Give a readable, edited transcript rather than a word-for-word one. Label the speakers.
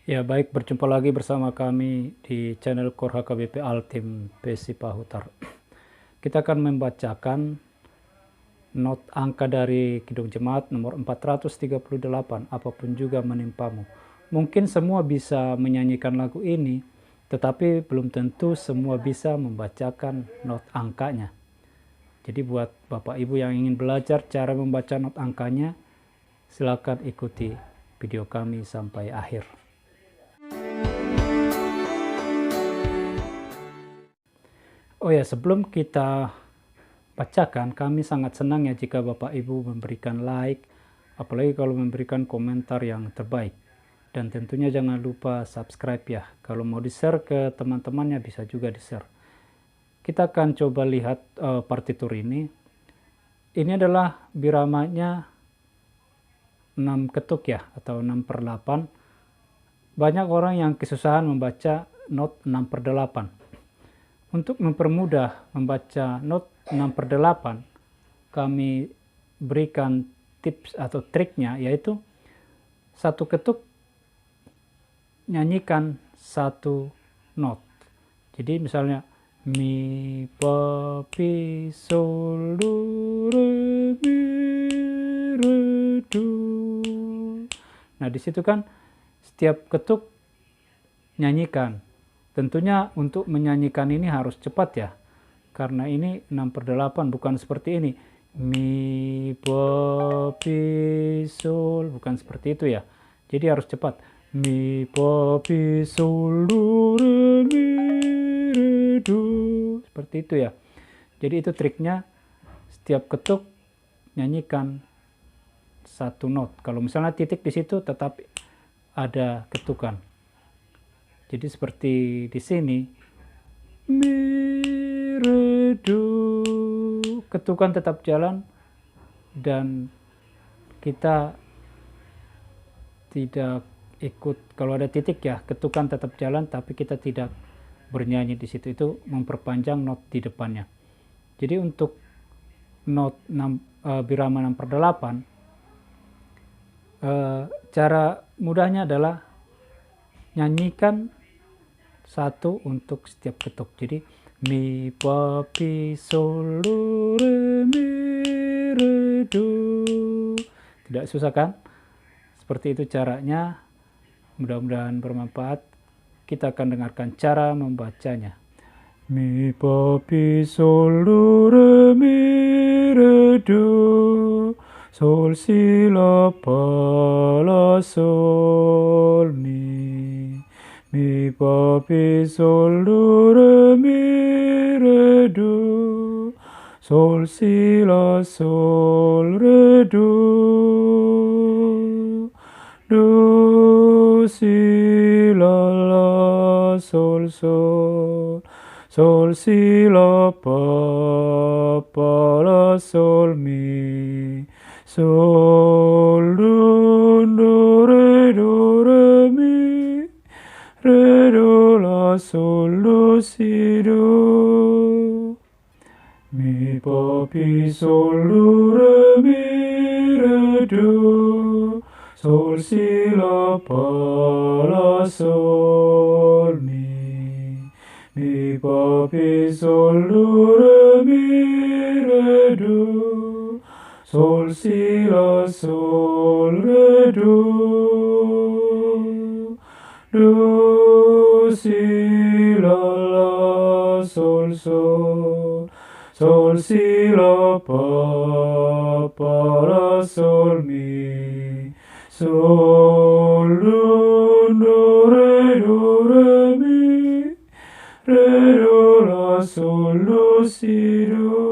Speaker 1: Ya baik, berjumpa lagi bersama kami di channel Core HKBP Altim PSI Pahutar. Kita akan membacakan not angka dari Kidung Jemaat nomor 438, apapun juga menimpamu. Mungkin semua bisa menyanyikan lagu ini, tetapi belum tentu semua bisa membacakan not angkanya. Jadi buat Bapak Ibu yang ingin belajar cara membaca not angkanya, silakan ikuti video kami sampai akhir. Oh ya, sebelum kita bacakan, kami sangat senang ya jika Bapak Ibu memberikan like, apalagi kalau memberikan komentar yang terbaik. Dan tentunya jangan lupa subscribe ya. Kalau mau di-share ke teman-temannya bisa juga di-share. Kita akan coba lihat partitur ini. Ini adalah biramanya 6 ketuk ya, atau 6/8. Banyak orang yang kesusahan membaca not 6/8. Untuk mempermudah membaca not 6/8, kami berikan tips atau triknya, yaitu satu ketuk nyanyikan satu not. Jadi misalnya mi, fa, pi, sol, do, re, mi, re, do. Nah di situ kan setiap ketuk nyanyikan. Tentunya untuk menyanyikan ini harus cepat ya, karena ini 6/8, bukan seperti ini. Mi, fa, pi, sol, bukan seperti itu ya. Jadi harus cepat. Mi, fa, pi, sol, do, re, mi, re, do. Seperti itu ya. Jadi itu triknya, setiap ketuk nyanyikan satu not. Kalau misalnya titik di situ tetap ada ketukan. Jadi seperti di sini, mi, re, do, ketukan tetap jalan dan kita tidak ikut. Kalau ada titik ya, ketukan tetap jalan tapi kita tidak bernyanyi di situ. Itu memperpanjang not di depannya. Jadi untuk not birama 6/8, cara mudahnya adalah nyanyikan satu untuk setiap ketuk. Jadi mi, fa, pi, sol, do, re, mi, re, do. Tidak susah kan? Seperti itu caranya. Mudah-mudahan bermanfaat. Kita akan dengarkan cara membacanya. Mi, fa, pi, sol, do, re, mi, re, do. Sol, si, la, fa, la, sol, mi. Mi, fa, pi, sol, do, re, mi, re, do. Sol, si, la, sol, re, do. Do, si, la, sol, sol. Sol, si, la, fa, la, sol, mi. Sol, do, re, mi. Re, do, la, sol, do, si, do. Mi, fa, pi, sol, do, re, mi, re, do. Sol, si, la, fa, la, sol, mi. Mi, fa, pi, sol, do, re, mi, re, do. Sol, si, la, sol, re, do. Do, si, la, sol, sol. Sol, si, la, fa, la, sol, mi. Sol, do, re, mi. Re, do, la, sol, do, si, do.